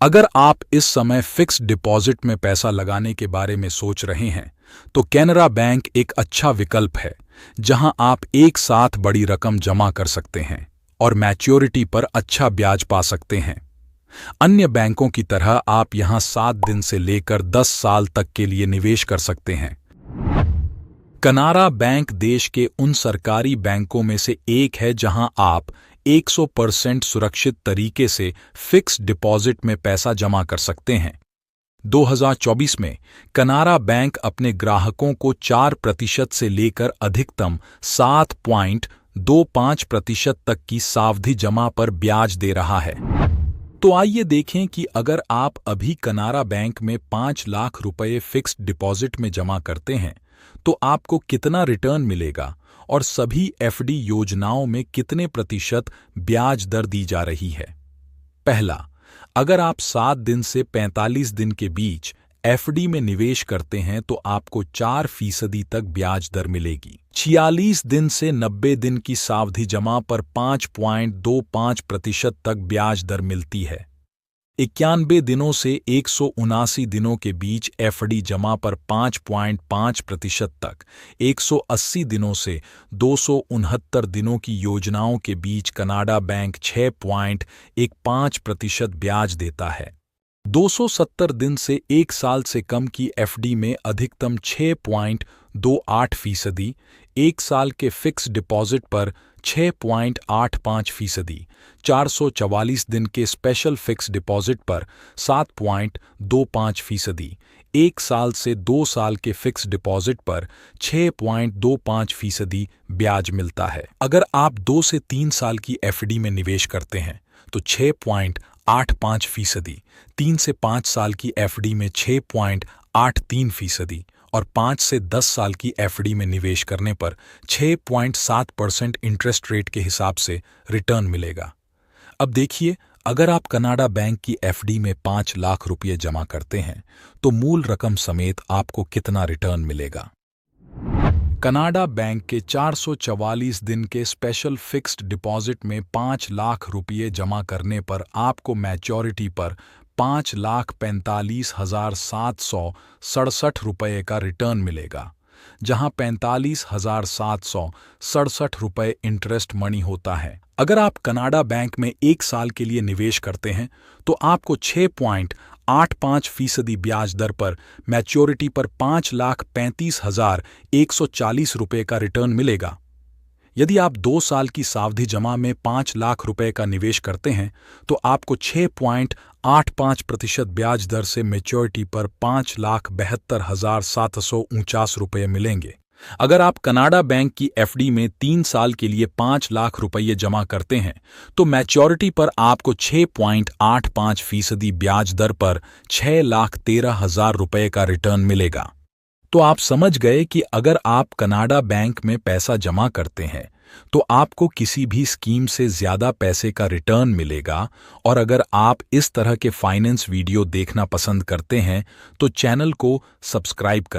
अगर आप इस समय फिक्स्ड डिपॉजिट में पैसा लगाने के बारे में सोच रहे हैं, तो कैनरा बैंक एक अच्छा विकल्प है, जहां आप एक साथ बड़ी रकम जमा कर सकते हैं और मैच्योरिटी पर अच्छा ब्याज पा सकते हैं। अन्य बैंकों की तरह आप यहां 7 दिन से लेकर 10 साल तक के लिए निवेश कर सकते हैं। कनारा बैंक देश के उन सरकारी बैंकों में से एक है जहां आप 100% सुरक्षित तरीके से फिक्स्ड डिपॉजिट में पैसा जमा कर सकते हैं। 2024 में कनारा बैंक अपने ग्राहकों को 4% से लेकर अधिकतम 7.25% तक की सावधि जमा पर ब्याज दे रहा है। तो आइए देखें कि अगर आप अभी कनारा बैंक में 5 लाख रुपए फिक्स्ड डिपॉजिट में जमा करते हैं, तो आपको कितना रिटर्न मिलेगा और सभी एफडी योजनाओं में कितने प्रतिशत ब्याज दर दी जा रही है। पहला, अगर आप 7 दिन से 45 दिन के बीच एफडी में निवेश करते हैं तो आपको 4% तक ब्याज दर मिलेगी। 46 दिन से 90 दिन की सावधि जमा पर 5.25% तक ब्याज दर मिलती है। 91 दिनों से 179 दिनों के बीच एफडी जमा पर 5.5% तक, 180 दिनों से 269 दिनों की योजनाओं के बीच कनाडा बैंक 6.15% ब्याज देता है। 270 दिन से 1 साल से कम की एफडी में अधिकतम 6.28%, 1 साल के फिक्स डिपॉजिट पर 6.85%, 444 दिन के स्पेशल फिक्स डिपॉजिट पर 7.25%, 1 साल से 2 साल के फिक्स डिपॉजिट पर 6.25% ब्याज मिलता है। अगर आप 2 से 3 साल की एफडी में निवेश करते हैं तो 6.85%, 3 से 5 साल की एफडी में 6.83% और 5 से 10 साल की एफडी में निवेश करने पर 6.7% इंटरेस्ट रेट के हिसाब से रिटर्न मिलेगा। अब देखिए, अगर आप कनाडा बैंक की एफडी में 5 लाख रुपये जमा करते हैं तो मूल रकम समेत आपको कितना रिटर्न मिलेगा। कनाडा बैंक के 444 दिन के स्पेशल फिक्स्ड डिपॉजिट में 5 लाख रुपये जमा करने पर आपको मैच्योरिटी पर 5,45,767 रुपये का रिटर्न मिलेगा, जहां 45,767 रुपये इंटरेस्ट मनी होता है। अगर आप कनाडा बैंक में 1 साल के लिए निवेश करते हैं तो आपको 6.85% ब्याज दर पर मैच्योरिटी पर 5,35,140 रुपये का रिटर्न मिलेगा। यदि आप 2 साल की सावधि जमा में 5 लाख रुपए का निवेश करते हैं तो आपको 6.85% ब्याज दर से मैच्योरिटी पर 5,72,749 रुपये मिलेंगे। अगर आप कनाडा बैंक की एफडी में 3 साल के लिए 5 लाख रुपये जमा करते हैं तो मैच्योरिटी पर आपको 6.85% ब्याज दर पर 6,13,000 रुपये का रिटर्न मिलेगा। तो आप समझ गए कि अगर आप कनाडा बैंक में पैसा जमा करते हैं तो आपको किसी भी स्कीम से ज्यादा पैसे का रिटर्न मिलेगा। और अगर आप इस तरह के फाइनेंस वीडियो देखना पसंद करते हैं तो चैनल को सब्सक्राइब करें।